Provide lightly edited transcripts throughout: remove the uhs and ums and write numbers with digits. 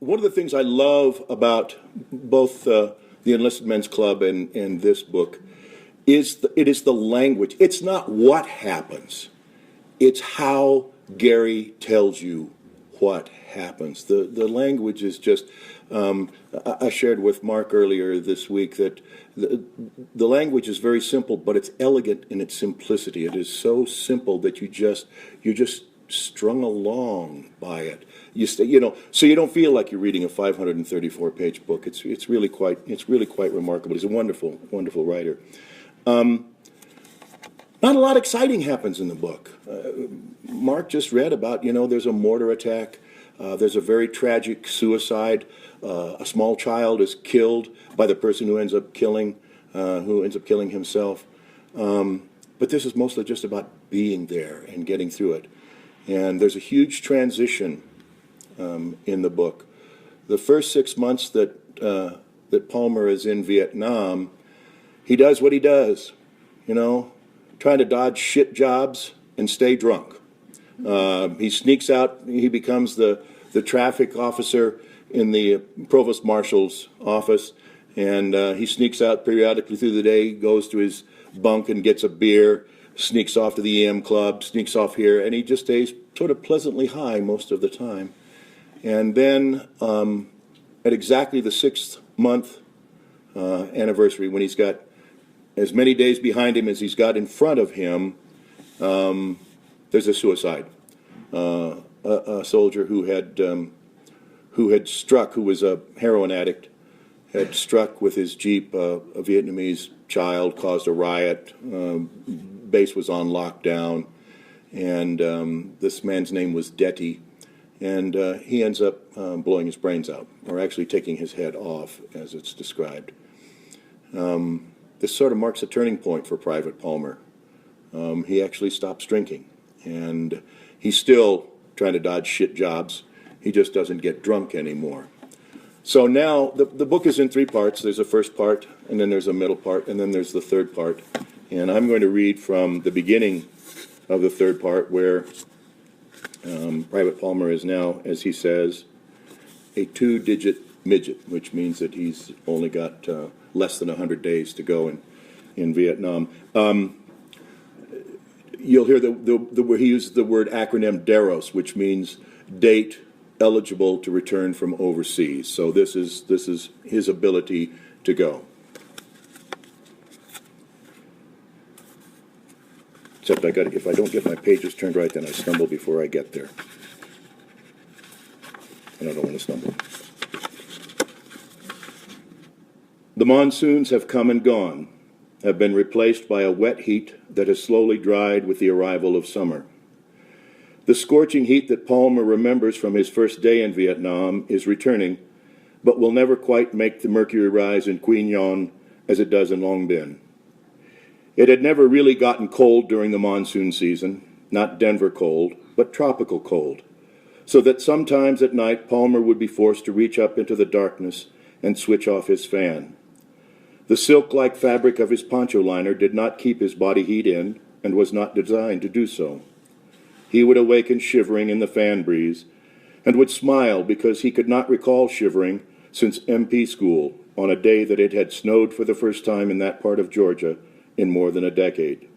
one of the things I love about both the Enlisted Men's Club and this book is it is the language. It's not what happens. It's how Gary tells you what happens. The language is just, I shared with Mark earlier this week that the language is very simple, but it's elegant in its simplicity. It is so simple that you're just strung along by it. So you don't feel like you're reading a 534-page book. It's really quite remarkable. He's a wonderful, wonderful writer. Not a lot exciting happens in the book. Mark just read about, there's a mortar attack. There's a very tragic suicide. A small child is killed by the person who ends up killing himself. But this is mostly just about being there and getting through it. And there's a huge transition in the book. The first 6 months that Palmer is in Vietnam, he does what he does, trying to dodge shit jobs and stay drunk. He sneaks out. He becomes the traffic officer in the provost marshal's office, and he sneaks out periodically through the day, goes to his bunk and gets a beer, sneaks off to the EM club, sneaks off here, and he just stays sort of pleasantly high most of the time. And then at exactly the 6th month anniversary, when he's got as many days behind him as he's got in front of him, there's a suicide. A soldier who had struck, who was a heroin addict, had struck with his Jeep a Vietnamese child, caused a riot. Base was on lockdown, and this man's name was Detty, and he ends up blowing his brains out, or actually taking his head off, as it's described. This sort of marks a turning point for Private Palmer. He actually stops drinking, and he's still trying to dodge shit jobs. He just doesn't get drunk anymore. So now the book is in 3 parts. There's a first part, and then there's a middle part, and then there's the third part. And I'm going to read from the beginning of the third part, where Private Palmer is now, as he says, a 2-digit midget, which means that he's only got less than 100 days to go in Vietnam. You'll hear he uses the word acronym DEROS, which means date eligible to return from overseas. So this is his ability to go. Except if I don't get my pages turned right, then I stumble before I get there. And I don't want to stumble. The monsoons have come and gone, have been replaced by a wet heat that has slowly dried with the arrival of summer. The scorching heat that Palmer remembers from his first day in Vietnam is returning, but will never quite make the mercury rise in Quy Nhon as it does in Long Binh. It had never really gotten cold during the monsoon season, not Denver cold, but tropical cold, so that sometimes at night Palmer would be forced to reach up into the darkness and switch off his fan. The silk-like fabric of his poncho liner did not keep his body heat in and was not designed to do so. He would awaken shivering in the fan breeze and would smile because he could not recall shivering since MP school on a day that it had snowed for the first time in that part of Georgia in more than a decade.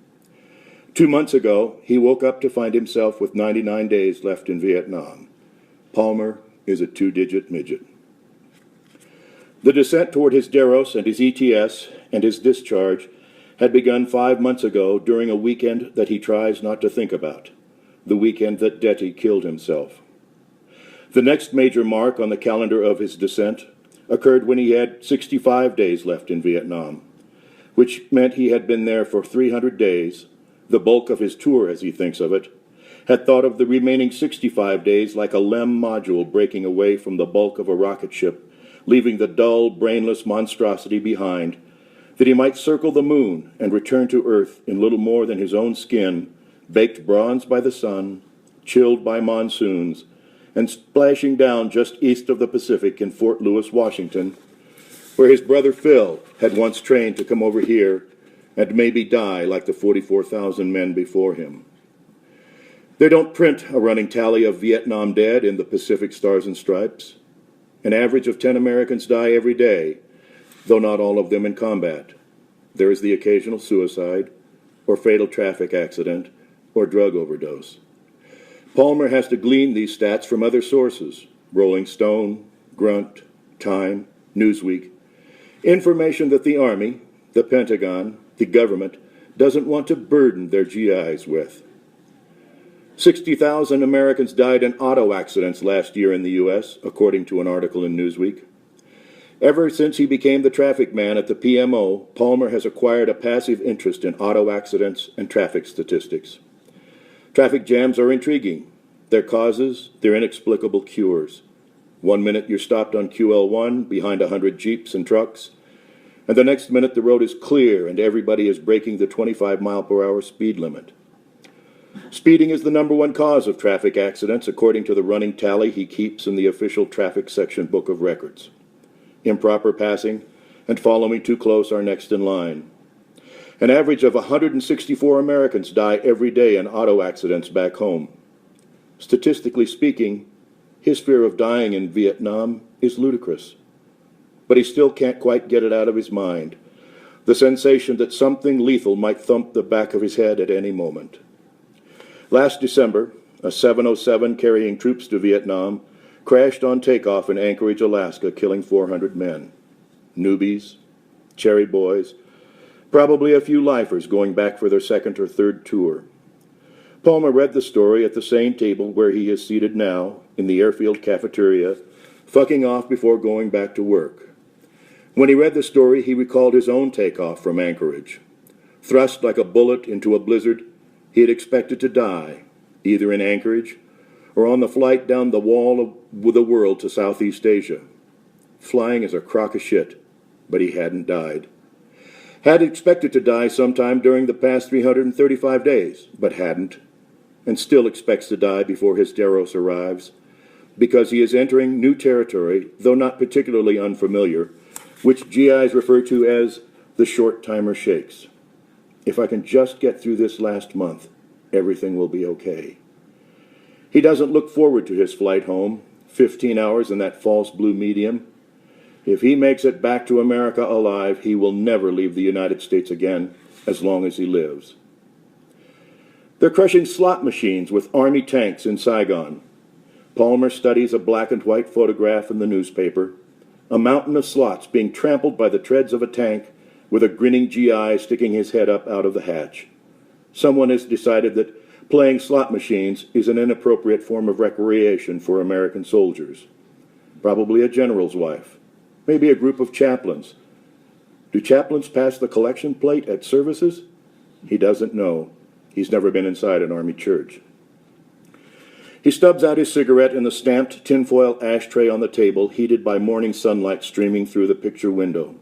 2 months ago, he woke up to find himself with 99 days left in Vietnam. Palmer is a 2-digit midget. The descent toward his DEROS and his ETS and his discharge had begun 5 months ago during a weekend that he tries not to think about, the weekend that Detty killed himself. The next major mark on the calendar of his descent occurred when he had 65 days left in Vietnam, which meant he had been there for 300 days, the bulk of his tour as he thinks of it, had thought of the remaining 65 days like a LEM module breaking away from the bulk of a rocket ship, leaving the dull, brainless monstrosity behind, that he might circle the moon and return to Earth in little more than his own skin, baked bronze by the sun, chilled by monsoons, and splashing down just east of the Pacific in Fort Lewis, Washington, where his brother Phil had once trained to come over here and maybe die like the 44,000 men before him. They don't print a running tally of Vietnam dead in the Pacific Stars and Stripes, an average of 10 Americans die every day, though not all of them in combat. There is the occasional suicide, or fatal traffic accident, or drug overdose. Palmer has to glean these stats from other sources: Rolling Stone, Grunt, Time, Newsweek, information that the Army, the Pentagon, the government doesn't want to burden their GIs with. 60,000 Americans died in auto accidents last year in the U.S., according to an article in Newsweek. Ever since he became the traffic man at the PMO, Palmer has acquired a passive interest in auto accidents and traffic statistics. Traffic jams are intriguing. Their causes, their inexplicable cures. 1 minute you're stopped on QL1 behind 100 Jeeps and trucks, and the next minute the road is clear and everybody is breaking the 25-mile-per-hour speed limit. Speeding is the #1 cause of traffic accidents, according to the running tally he keeps in the official traffic section book of records. Improper passing and following too close are next in line. An average of 164 Americans die every day in auto accidents back home. Statistically speaking, his fear of dying in Vietnam is ludicrous. But he still can't quite get it out of his mind, the sensation that something lethal might thump the back of his head at any moment. Last December, a 707 carrying troops to Vietnam crashed on takeoff in Anchorage, Alaska, killing 400 men. Newbies, cherry boys, probably a few lifers going back for their second or third tour. Palmer read the story at the same table where he is seated now, in the airfield cafeteria, fucking off before going back to work. When he read the story, he recalled his own takeoff from Anchorage. Thrust like a bullet into a blizzard, he had expected to die, either in Anchorage or on the flight down the wall of the world to Southeast Asia. Flying is a crock of shit, but he hadn't died. Had expected to die sometime during the past 335 days, but hadn't, and still expects to die before his Deros arrives, because he is entering new territory, though not particularly unfamiliar, which GIs refer to as the short timer shakes. If I can just get through this last month, everything will be okay. He doesn't look forward to his flight home, 15 hours in that false blue medium. If he makes it back to America alive, he will never leave the United States again, as long as he lives. They're crushing slot machines with Army tanks in Saigon. Palmer studies a black and white photograph in the newspaper, a mountain of slots being trampled by the treads of a tank with a grinning GI sticking his head up out of the hatch. Someone has decided that playing slot machines is an inappropriate form of recreation for American soldiers. Probably a general's wife. Maybe a group of chaplains. Do chaplains pass the collection plate at services? He doesn't know. He's never been inside an Army church. He stubs out his cigarette in the stamped tinfoil ashtray on the table, heated by morning sunlight streaming through the picture window.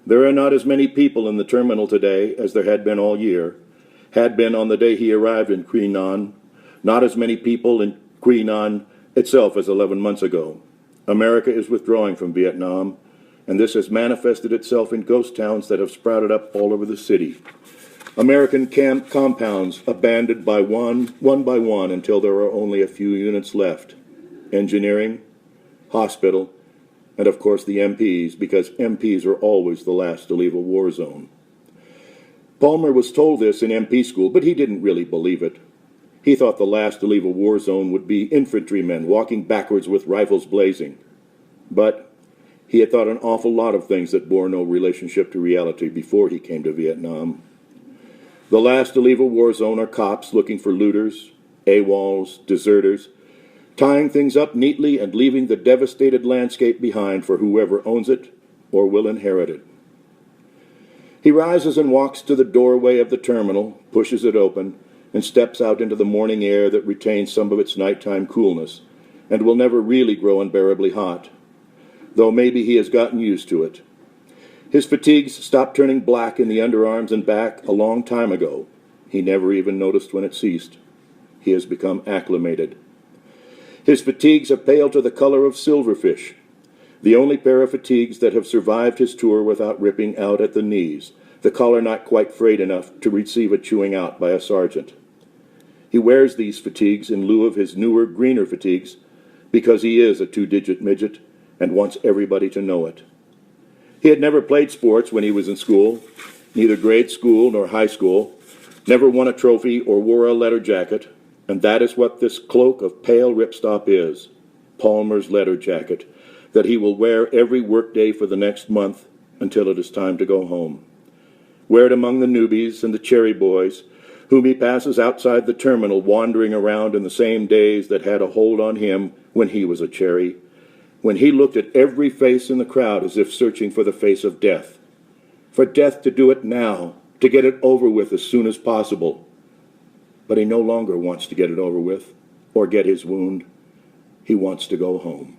There are not as many people in the terminal today as there had been all year, had been on the day he arrived in Quy Nhon, not as many people in Quy Nhon itself as 11 months ago. America is withdrawing from Vietnam, and this has manifested itself in ghost towns that have sprouted up all over the city. American camp compounds abandoned by one by one, until there are only a few units left. Engineering, hospital, and of course the MPs, because MPs are always the last to leave a war zone. Palmer was told this in MP school, but he didn't really believe it. He thought the last to leave a war zone would be infantrymen walking backwards with rifles blazing. But he had thought an awful lot of things that bore no relationship to reality before he came to Vietnam. The last to leave a war zone are cops looking for looters, AWOLs, deserters, tying things up neatly and leaving the devastated landscape behind for whoever owns it or will inherit it. He rises and walks to the doorway of the terminal, pushes it open, and steps out into the morning air that retains some of its nighttime coolness and will never really grow unbearably hot, though maybe he has gotten used to it. His fatigues stopped turning black in the underarms and back a long time ago. He never even noticed when it ceased. He has become acclimated. His fatigues have paled to the color of silverfish, the only pair of fatigues that have survived his tour without ripping out at the knees, the collar not quite frayed enough to receive a chewing out by a sergeant. He wears these fatigues in lieu of his newer, greener fatigues because he is a two-digit midget and wants everybody to know it. He had never played sports when he was in school, neither grade school nor high school, never won a trophy or wore a letter jacket, and that is what this cloak of pale ripstop is, Palmer's letter jacket, that he will wear every workday for the next month until it is time to go home. Wear it among the newbies and the cherry boys, whom he passes outside the terminal wandering around in the same days that had a hold on him when he was a cherry, when he looked at every face in the crowd as if searching for the face of death, for death to do it now, to get it over with as soon as possible. But he no longer wants to get it over with or get his wound. He wants to go home.